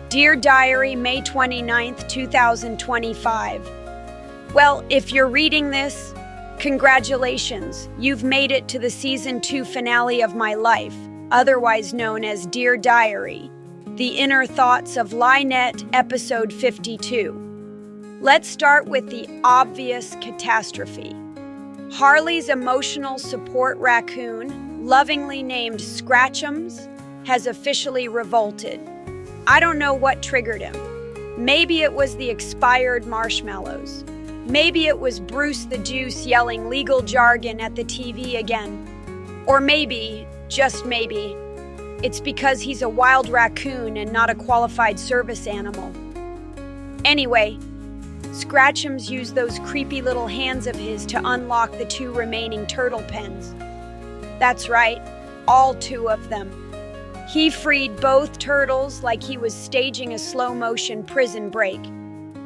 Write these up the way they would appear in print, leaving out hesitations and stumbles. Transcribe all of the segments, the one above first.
Dear Diary, May 29th, 2025. Well, if you're reading this, congratulations. You've made it to the Season 2 finale of my life, otherwise known as Dear Diary, the inner thoughts of LIEnette, episode 52. Let's start with the obvious catastrophe. Harley's emotional support raccoon, lovingly named Scratchums, has officially revolted. I don't know what triggered him. Maybe it was the expired marshmallows. Maybe it was Bruce the Deuce yelling legal jargon at the TV again. Or maybe, just maybe, it's because he's a wild raccoon and not a qualified service animal. Anyway, Scratchums used those creepy little hands of his to unlock the 2 remaining turtle pens. That's right, all 2 of them. He freed both turtles like he was staging a slow-motion prison break.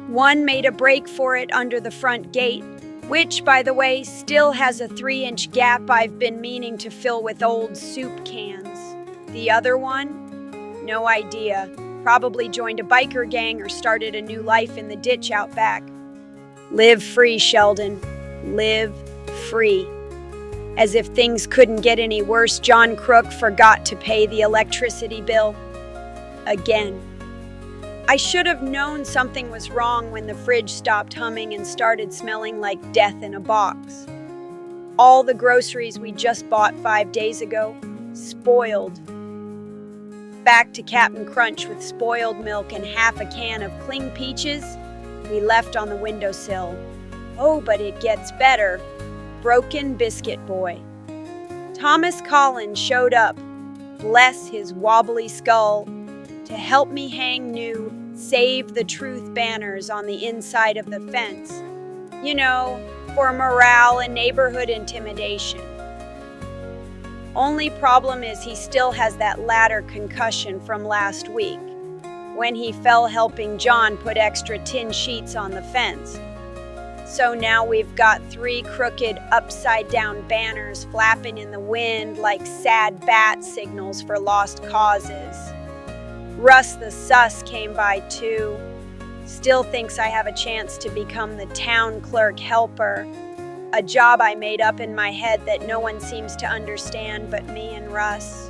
One made a break for it under the front gate, which, by the way, still has a 3-inch gap I've been meaning to fill with old soup cans. The other one? No idea. Probably joined a biker gang or started a new life in the ditch out back. Live free, Sheldon. Live free. As if things couldn't get any worse, John Crook forgot to pay the electricity bill. Again. I should have known something was wrong when the fridge stopped humming and started smelling like death in a box. All the groceries we just bought 5 days ago, spoiled. Back to Captain Crunch with spoiled milk and half a can of cling peaches we left on the windowsill. Oh, but it gets better. Broken Biscuit Boy. Thomas Collins showed up, bless his wobbly skull, to help me hang new Save the Truth banners on the inside of the fence. You know, for morale and neighborhood intimidation. Only problem is he still has that ladder concussion from last week, when he fell helping John put extra tin sheets on the fence. So now we've got 3 crooked, upside-down banners flapping in the wind like sad bat signals for lost causes. Russ the Sus came by too. Still thinks I have a chance to become the town clerk helper, a job I made up in my head that no one seems to understand but me and Russ.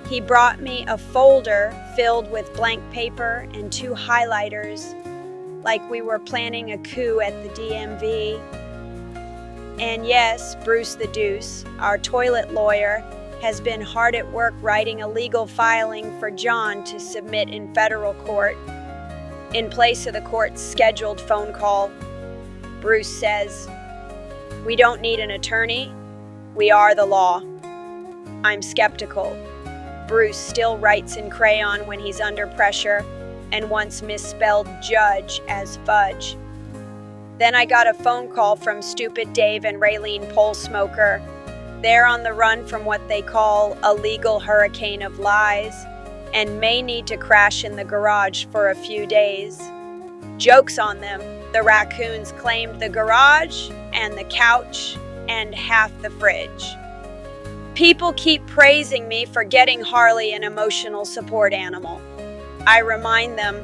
He brought me a folder filled with blank paper and 2 highlighters, like we were planning a coup at the DMV. And yes, Bruce the Deuce, our toilet lawyer, has been hard at work writing a legal filing for John to submit in federal court, in place of the court's scheduled phone call. Bruce says, "We don't need an attorney. We are the law." I'm skeptical. Bruce still writes in crayon when he's under pressure, and once misspelled judge as fudge. Then I got a phone call from Stupid Dave and Raylene Pole Smoker. They're on the run from what they call a legal hurricane of lies, and may need to crash in the garage for a few days. Joke's on them, the raccoons claimed the garage and the couch and half the fridge. People keep praising me for getting Harley an emotional support animal. I remind them,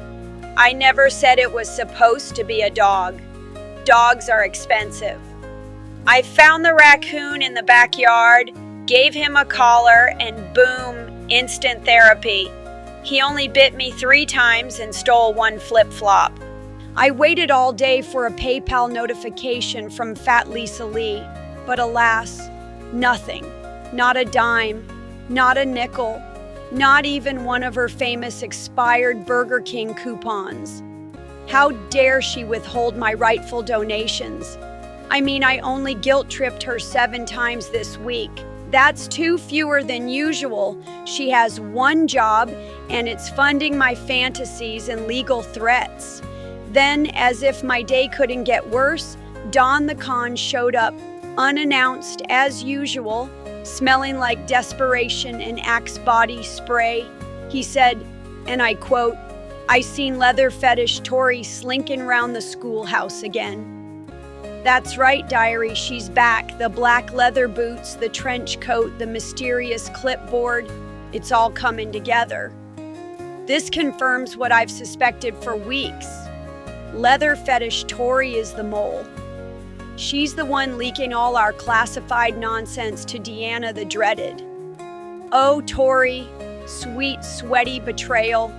I never said it was supposed to be a dog. Dogs are expensive. I found the raccoon in the backyard, gave him a collar, and boom, instant therapy. He only bit me 3 times and stole 1 flip-flop. I waited all day for a PayPal notification from Fat Lisa Lee, but alas, nothing. Not a dime, not a nickel, not even one of her famous expired Burger King coupons. How dare she withhold my rightful donations? I mean, I only guilt-tripped her 7 times this week. That's 2 fewer than usual. She has 1 job, and it's funding my fantasies and legal threats. Then, as if my day couldn't get worse, Don the Con showed up, unannounced as usual, smelling like desperation and Axe body spray. He said, and I quote, "I seen leather fetish Tori slinking round the schoolhouse again." That's right, Diary, she's back. The black leather boots, the trench coat, the mysterious clipboard. It's all coming together. This confirms what I've suspected for weeks. Leather fetish Tori is the mole. She's the one leaking all our classified nonsense to Deanna the Dreaded. Oh, Tori, sweet, sweaty betrayal.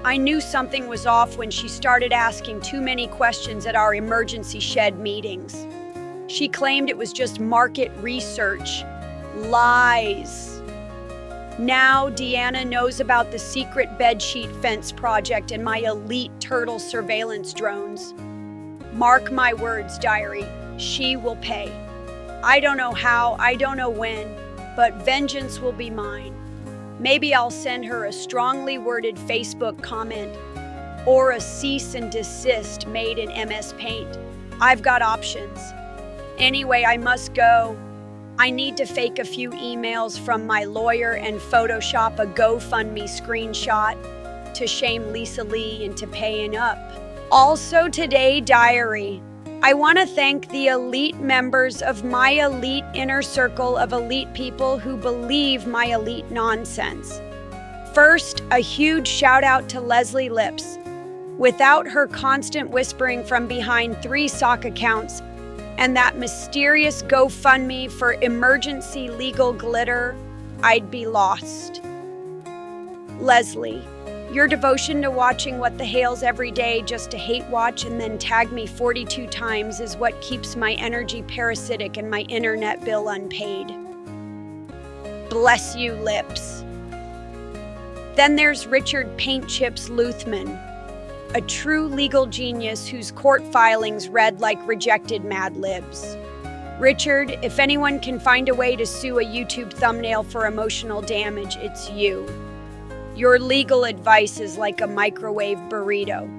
I knew something was off when she started asking too many questions at our emergency shed meetings. She claimed it was just market research. Lies. Now Deanna knows about the secret bedsheet fence project and my elite turtle surveillance drones. Mark my words, diary, she will pay. I don't know how, I don't know when, but vengeance will be mine. Maybe I'll send her a strongly worded Facebook comment or a cease and desist made in MS Paint. I've got options. Anyway, I must go. I need to fake a few emails from my lawyer and Photoshop a GoFundMe screenshot to shame Lisa Lee into paying up. Also today, diary, I want to thank the elite members of my elite inner circle of elite people who believe my elite nonsense. First, a huge shout out to Leslie Lips. Without her constant whispering from behind 3 sock accounts and that mysterious GoFundMe for emergency legal glitter, I'd be lost. Leslie, your devotion to watching What the Hales every day just to hate watch and then tag me 42 times is what keeps my energy parasitic and my internet bill unpaid. Bless you, Lips. Then there's Richard Paint Chips Luthman, a true legal genius whose court filings read like rejected Mad Libs. Richard, if anyone can find a way to sue a YouTube thumbnail for emotional damage, it's you. Your legal advice is like a microwave burrito,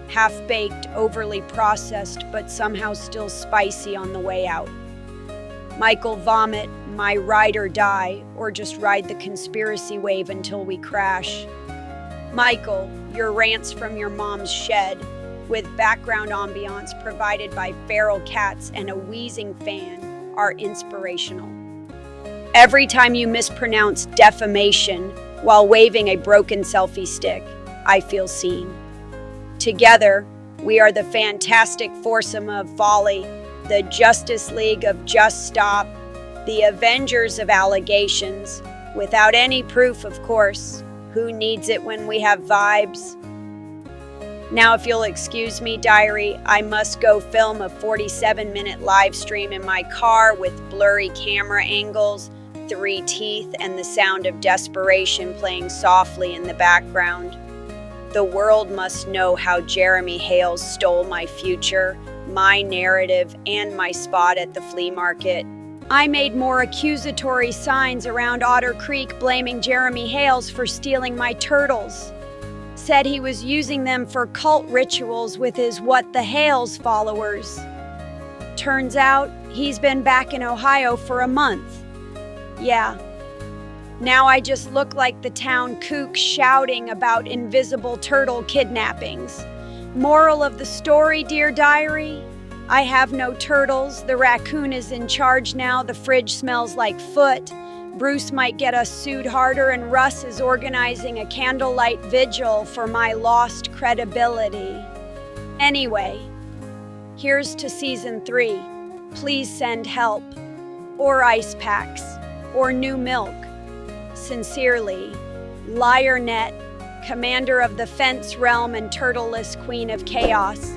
half-baked, overly processed, but somehow still spicy on the way out. Michael Vomit, my ride or die, or just ride the conspiracy wave until we crash. Michael, your rants from your mom's shed, with background ambiance provided by feral cats and a wheezing fan, are inspirational. Every time you mispronounce defamation while waving a broken selfie stick, I feel seen. Together, we are the fantastic foursome of Volley, the Justice League of Just Stop, the Avengers of Allegations, without any proof, of course. Who needs it when we have vibes? Now, if you'll excuse me, diary, I must go film a 47-minute live stream in my car with blurry camera angles, 3 teeth, and the sound of desperation playing softly in the background. The world must know how Jeremy Hales stole my future, my narrative, and my spot at the flea market. I made more accusatory signs around Otter Creek blaming Jeremy Hales for stealing my turtles. Said he was using them for cult rituals with his What the Hales followers. Turns out he's been back in Ohio for a month. Yeah. Now I just look like the town kook shouting about invisible turtle kidnappings. Moral of the story, dear diary? I have no turtles, the raccoon is in charge now, the fridge smells like foot, Bruce might get us sued harder, and Russ is organizing a candlelight vigil for my lost credibility. Anyway, here's to season 3. Please send help, or ice packs, or new milk. Sincerely, LIEnette, commander of the fence realm and turtleless queen of chaos.